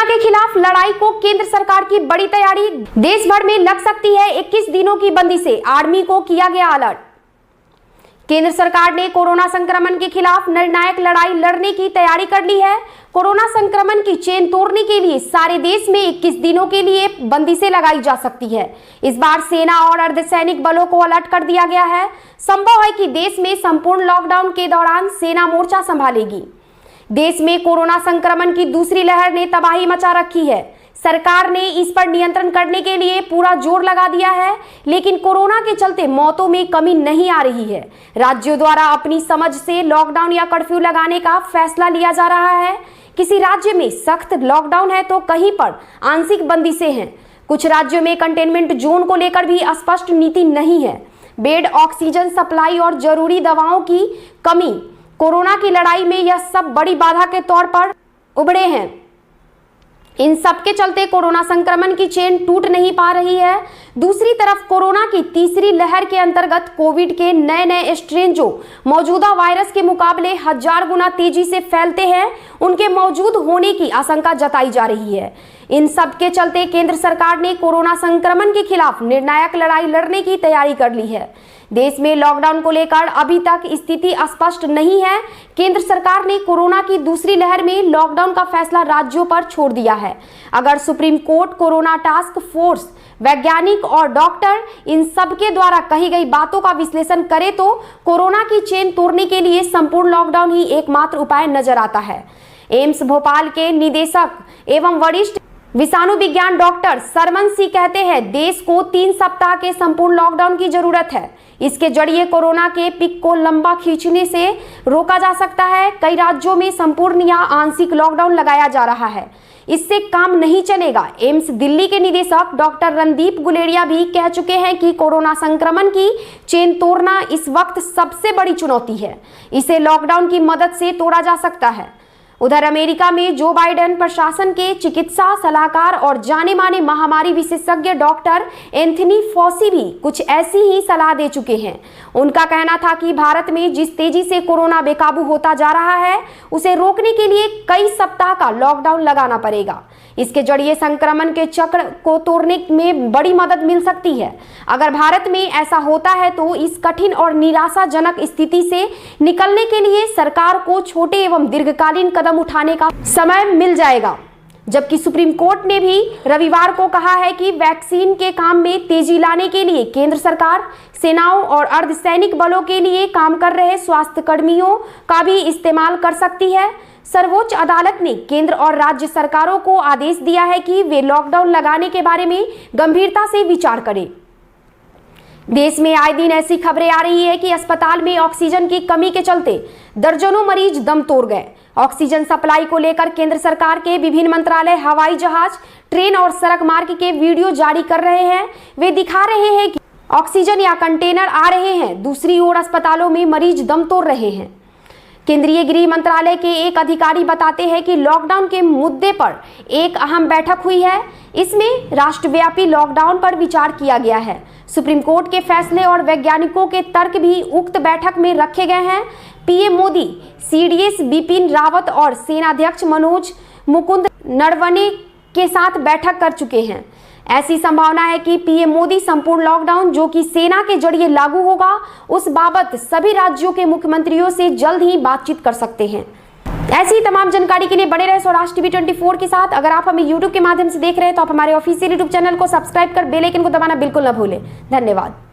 के खिलाफ लड़ाई को केंद्र सरकार की बड़ी तैयारी। देश भर में लग सकती है 21 दिनों की बंदी से आर्मी को किया गया अलर्ट। केंद्र सरकार ने कोरोना संक्रमण के खिलाफ निर्णायक लड़ाई लड़ने की तैयारी कर ली है। कोरोना संक्रमण की चेन तोड़ने के लिए सारे देश में 21 दिनों के लिए बंदिशें लगाई जा सकती है। इस बार सेना और अर्धसैनिक बलों को अलर्ट कर दिया गया है। संभव है कि देश में संपूर्ण लॉकडाउन के दौरान सेना मोर्चा संभालेगी। देश में कोरोना संक्रमण की दूसरी लहर ने तबाही मचा रखी है। सरकार ने इस पर नियंत्रण करने के लिए पूरा जोर लगा दिया है, लेकिन कोरोना के चलते मौतों में कमी नहीं आ रही है। राज्यों द्वारा अपनी समझ से लॉकडाउन या कर्फ्यू लगाने का फैसला लिया जा रहा है। किसी राज्य में सख्त लॉकडाउन है तो कहीं पर आंशिक बंदिशें हैं। कुछ राज्यों में कंटेनमेंट जोन को लेकर भी स्पष्ट नीति नहीं है। बेड, ऑक्सीजन सप्लाई और जरूरी दवाओं की कमी कोरोना की लड़ाई में यह सब बड़ी बाधा के तौर पर उभरे हैं। इन सब के चलते कोरोना संक्रमण की चेन टूट नहीं पा रही है। दूसरी तरफ कोरोना की तीसरी लहर के अंतर्गत कोविड के नए नए स्ट्रेन जो मौजूदा वायरस के मुकाबले 1000 गुना तेजी से फैलते हैं, उनके मौजूद होने की आशंका जताई जा रही है। इन सब के चलते केंद्र सरकार ने कोरोना संक्रमण के खिलाफ निर्णायक लड़ाई लड़ने की तैयारी कर ली है। देश में लॉकडाउन को लेकर अभी तक स्थिति स्पष्ट नहीं है। केंद्र सरकार ने कोरोना की दूसरी लहर में लॉकडाउन का फैसला राज्यों पर छोड़ दिया है। अगर supreme court, corona task force, वैज्ञानिक और डॉक्टर इन सब के द्वारा कही गई बातों का विश्लेषण करे तो कोरोना की चेन तोड़ने के लिए संपूर्ण लॉकडाउन ही एकमात्र उपाय नजर आता है। एम्स भोपाल के निदेशक एवं वरिष्ठ विषाणु विज्ञान डॉक्टर सरमन सिंह कहते हैं, देश को 3 सप्ताह के संपूर्ण लॉकडाउन की जरूरत है। इसके जरिए कोरोना के पिक को लंबा खींचने से रोका जा सकता है। कई राज्यों में संपूर्ण या आंशिक लॉकडाउन लगाया जा रहा है। इससे काम नहीं चलेगा। एम्स दिल्ली के निदेशक डॉक्टर रणदीप गुलेरिया भी कह चुके हैं कि कोरोना संक्रमण की चेन तोड़ना इस वक्त सबसे बड़ी चुनौती है। इसे लॉकडाउन की मदद से तोड़ा जा सकता है। उधर अमेरिका में जो बाइडेन प्रशासन के चिकित्सा सलाहकार और जाने माने महामारी विशेषज्ञ डॉक्टर एंथनी फॉसी भी कुछ ऐसी ही सलाह दे चुके हैं। उनका कहना था कि भारत में जिस तेजी से कोरोना बेकाबू होता जा रहा है, उसे रोकने के लिए कई सप्ताह का लॉकडाउन लगाना पड़ेगा। इसके जरिए संक्रमण के चक्र को तोड़ने में बड़ी मदद मिल सकती है। अगर भारत में ऐसा होता है तो इस कठिन और निराशाजनक स्थिति से निकलने के लिए सरकार को छोटे एवं दीर्घकालीन कदम उठाने का समय मिल जाएगा। जबकि सुप्रीम कोर्ट ने भी रविवार को कहा है कि वैक्सीन के काम में तेजी लाने के लिए केंद्र सरकार सेनाओं और अर्धसैनिक बलों के लिए काम कर रहे स्वास्थ्य कर्मियों का भी इस्तेमाल कर सकती है। सर्वोच्च अदालत ने केंद्र और राज्य सरकारों को आदेश दिया है कि वे लॉकडाउन लगाने के बारे में गंभीरता से विचार करें। देश में आए दिन ऐसी खबरें आ रही है कि अस्पताल में ऑक्सीजन की कमी के चलते दर्जनों मरीज दम तोड़ गए। ऑक्सीजन सप्लाई को लेकर केंद्र सरकार के विभिन्न मंत्रालय हवाई जहाज, ट्रेन और सड़क मार्ग के वीडियो जारी कर रहे हैं। वे दिखा रहे हैं कि ऑक्सीजन या कंटेनर आ रहे हैं। दूसरी ओर अस्पतालों में मरीज दम तोड़ रहे हैं। केंद्रीय गृह मंत्रालय के एक अधिकारी बताते हैं कि लॉकडाउन के मुद्दे पर एक अहम बैठक हुई है। इसमें राष्ट्रव्यापी लॉकडाउन पर विचार किया गया है। सुप्रीम कोर्ट के फैसले और वैज्ञानिकों के तर्क भी उक्त बैठक में रखे गए हैं। पीएम मोदी, सीडीएस बिपिन रावत और सेनाध्यक्ष मनोज मुकुंद नरवणे के साथ बैठक कर चुके हैं। ऐसी संभावना है कि पीएम मोदी संपूर्ण लॉकडाउन जो कि सेना के जरिए लागू होगा, उस बाबत सभी राज्यों के मुख्यमंत्रियों से जल्द ही बातचीत कर सकते हैं। ऐसी तमाम जानकारी के लिए बने रहे स्वराज टीवी 24 के साथ। अगर आप हमें यूट्यूब के माध्यम से देख रहे हैं तो आप हमारे ऑफिशियल यूट्यूब चैनल को सब्सक्राइब कर बेल आइकन को दबाना बिल्कुल न भूलें। धन्यवाद।